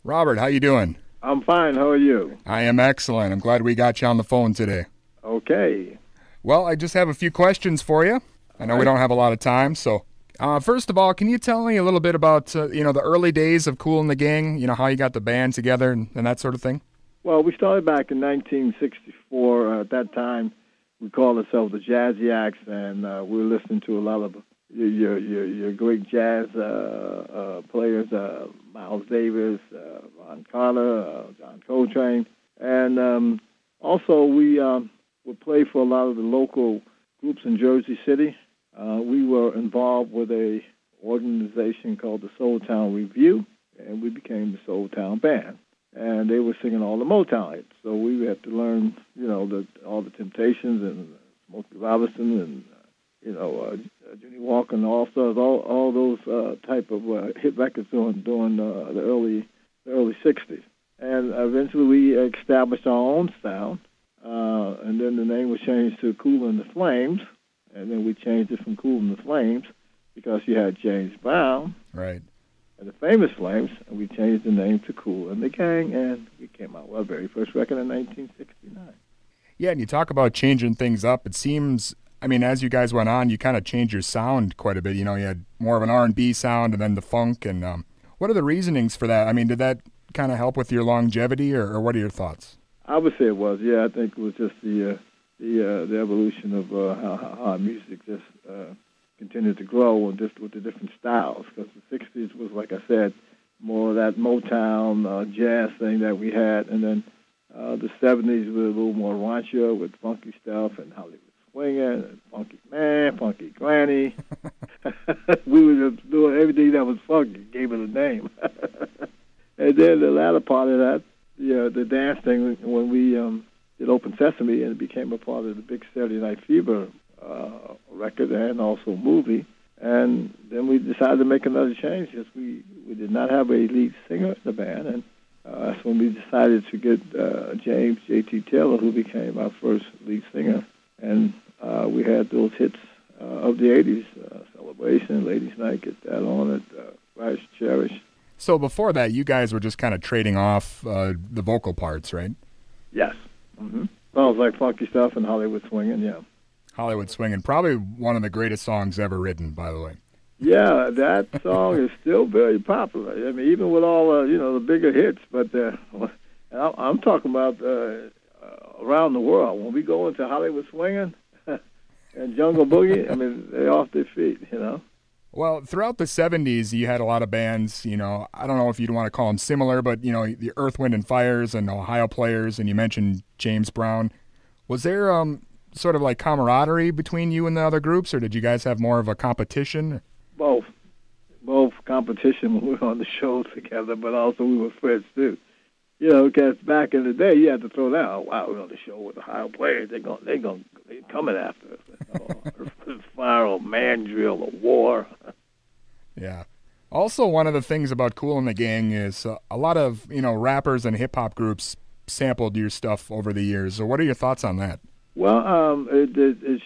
Robert, how you doing? I'm fine. How are you? I am excellent. I'm glad we got you on the phone today. Okay. Well, I just have a few questions for you. I know we don't have a lot of time, so first of all, can you tell me a little bit about the early days of Kool and the Gang? How you got the band together and that sort of thing? Well, we started back in 1964. At that time, we called ourselves the Jazzy Acts, and we were listening to a lot of your great jazz players, Miles Davis, Ron Carter, John Coltrane, and also we would play for a lot of the local groups in Jersey City. We were involved with a organization called the Soul Town Review, and we became the Soul Town Band. And they were singing all the Motown hits, so we had to learn, all the Temptations and Smokey Robinson and Jimmy Walker and all those type of hit records during the early '60s. And eventually we established our own sound, and then the name was changed to Kool and the Flames, and then we changed it from Kool and the Flames because you had James Brown, right, and the Famous Flames, and we changed the name to Kool and the Gang, and we came out with our very first record in 1969. Yeah, and you talk about changing things up. It seems, as you guys went on, you kind of changed your sound quite a bit. You had more of an R&B sound and then the funk. And what are the reasonings for that? Did that kind of help with your longevity, or what are your thoughts? I would say it was. Yeah, I think it was just the evolution of how our music just continued to grow, and just with the different styles. Because the '60s was, like I said, more of that Motown jazz thing that we had, and then the '70s was a little more raunchier with funky stuff and Hollywood swinging and Funky Man, Funky Granny. We were just doing everything that was funky, gave it a name. And then the latter part of that, the dance thing, when we did Open Sesame, and it became a part of the big Saturday Night Fever record and also movie. And then we decided to make another change because we did not have a lead singer in the band, and that's when we decided to get James J.T. Taylor, who became our first lead singer. And we had those hits of the 80s, Celebration, Ladies' Night, Get That On It, Rise, Cherish. So before that, you guys were just kind of trading off the vocal parts, right? Yes. Mm-hmm. Sounds like funky stuff and Hollywood swinging, yeah. Hollywood swinging, probably one of the greatest songs ever written, by the way. Yeah, that song is still very popular. Even with all the bigger hits, but I'm talking about around the world. When we go into Hollywood swinging and Jungle Boogie, they're off their feet, Well, throughout the 70s, you had a lot of bands, I don't know if you'd want to call them similar, but, the Earth, Wind, and Fires and Ohio Players, and you mentioned James Brown. Was there sort of like camaraderie between you and the other groups, or did you guys have more of a competition? Both competition when we were on the shows together, but also we were friends, too. Because back in the day, you had to throw down, oh, wow, we're on the show with the Ohio Players. They're coming after us. Fire or mandrill or war. Yeah. Also, one of the things about Kool and the Gang is a lot of, rappers and hip-hop groups sampled your stuff over the years. So what are your thoughts on that? Well, it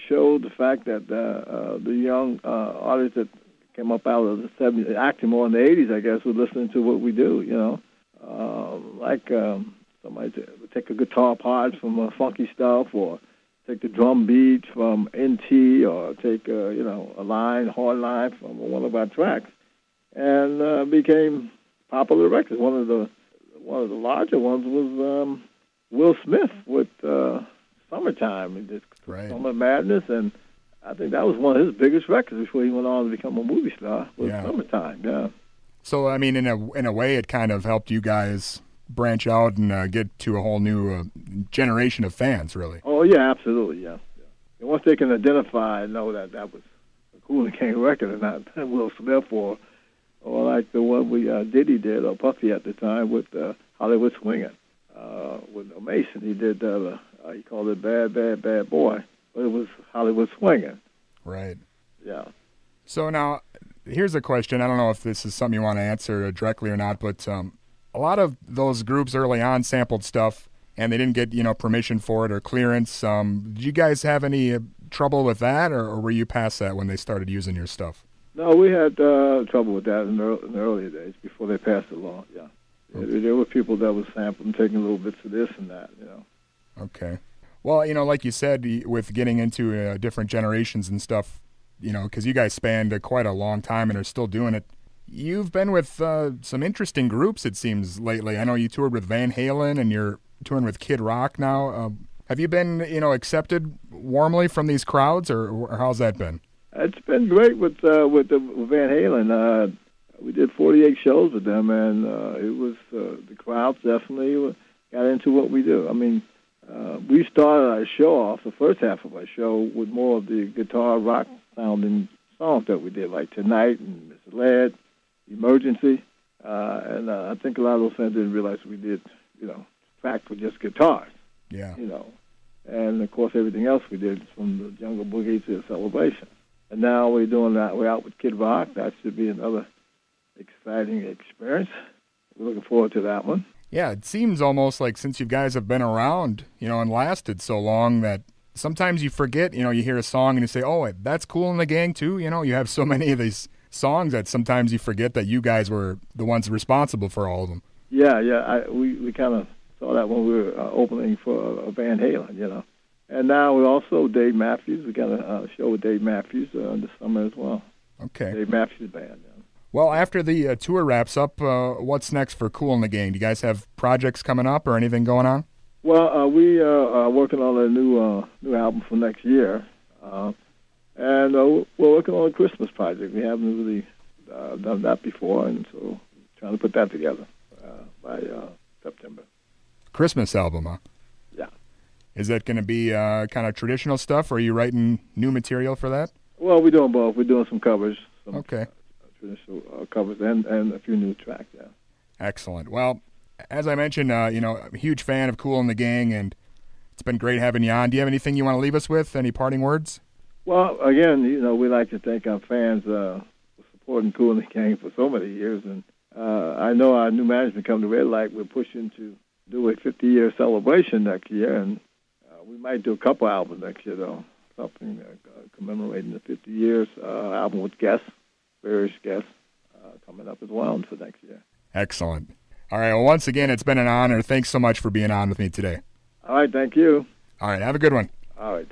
showed the fact that the young artists that came up out of the 70s, acting more in the 80s, I guess, were listening to what we do, somebody would take a guitar part from funky stuff, or take the drum beat from NT, or take a hard line from one of our tracks, and became popular records. One of the larger ones was Will Smith with Summertime. He did Summer Madness, and I think that was one of his biggest records before he went on to become a movie star. Was Summertime, yeah. So in a way, it kind of helped you guys branch out and get to a whole new generation of fans, really. Oh yeah, absolutely, yeah. And once they can identify and know that was a Kool and Gang record and not Will Smith or like the one Diddy did, or Puffy at the time with Hollywood Swinging. With Mason, he did he called it Bad, Bad, Bad Boy, but it was Hollywood Swinging. Right. Yeah. So now, here's a question. I don't know if this is something you want to answer directly or not, but a lot of those groups early on sampled stuff, and they didn't get permission for it or clearance. Did you guys have any trouble with that, or were you past that when they started using your stuff? No, we had trouble with that in the earlier days before they passed the law. Yeah. There were people that was sampling, taking little bits of this and that, you know. Okay. Well, like you said, with getting into different generations and stuff, because you guys spanned quite a long time and are still doing it. You've been with some interesting groups, it seems, lately. I know you toured with Van Halen and you're touring with Kid Rock now. Have you been, accepted warmly from these crowds, or how's that been? It's been great with Van Halen. We did 48 shows with them, and it was the crowds definitely got into what we do. I mean, we started our show off, the first half of our show, with more of the guitar rock sounding songs that we did, like Tonight and Mr. Ladd, Emergency, and I think a lot of those fans didn't realize we did, track with just guitars. Yeah. And of course everything else we did from the Jungle Boogie to Celebration. And now we're doing that. We're out with Kid Rock. That should be another exciting experience. We're looking forward to that one. Yeah, it seems almost like since you guys have been around, and lasted so long that sometimes you forget, you hear a song and you say, oh, that's Kool and the Gang too. You have so many of these songs that sometimes you forget that you guys were the ones responsible for all of them. Yeah. We kind of saw that when we were opening for Van Halen, And now we're also Dave Matthews. We got a show with Dave Matthews this summer as well. Okay. Dave Matthews Band, Well, after the tour wraps up, what's next for Kool and the Gang? Do you guys have projects coming up or anything going on? Well, we are working on a new album for next year, and we're working on a Christmas project. We haven't really done that before, and so we're trying to put that together by September. Christmas album, huh? Yeah. Is that going to be kind of traditional stuff, or are you writing new material for that? Well, we're doing both. We're doing some covers. Okay. Traditional covers and a few new tracks, yeah. Excellent. Well, as I mentioned, I'm a huge fan of Kool and the Gang, and it's been great having you on. Do you have anything you want to leave us with? Any parting words? Well, again, we like to thank our fans for supporting Kool and the Gang for so many years, and I know our new management come to Red Light. We're pushing to do a 50-year celebration next year, and we might do a couple albums next year, though, something commemorating the 50 years, album with guests. Various guests coming up as well for next year. Excellent. All right. Well, once again, it's been an honor. Thanks so much for being on with me today. All right. Thank you. All right. Have a good one. All right.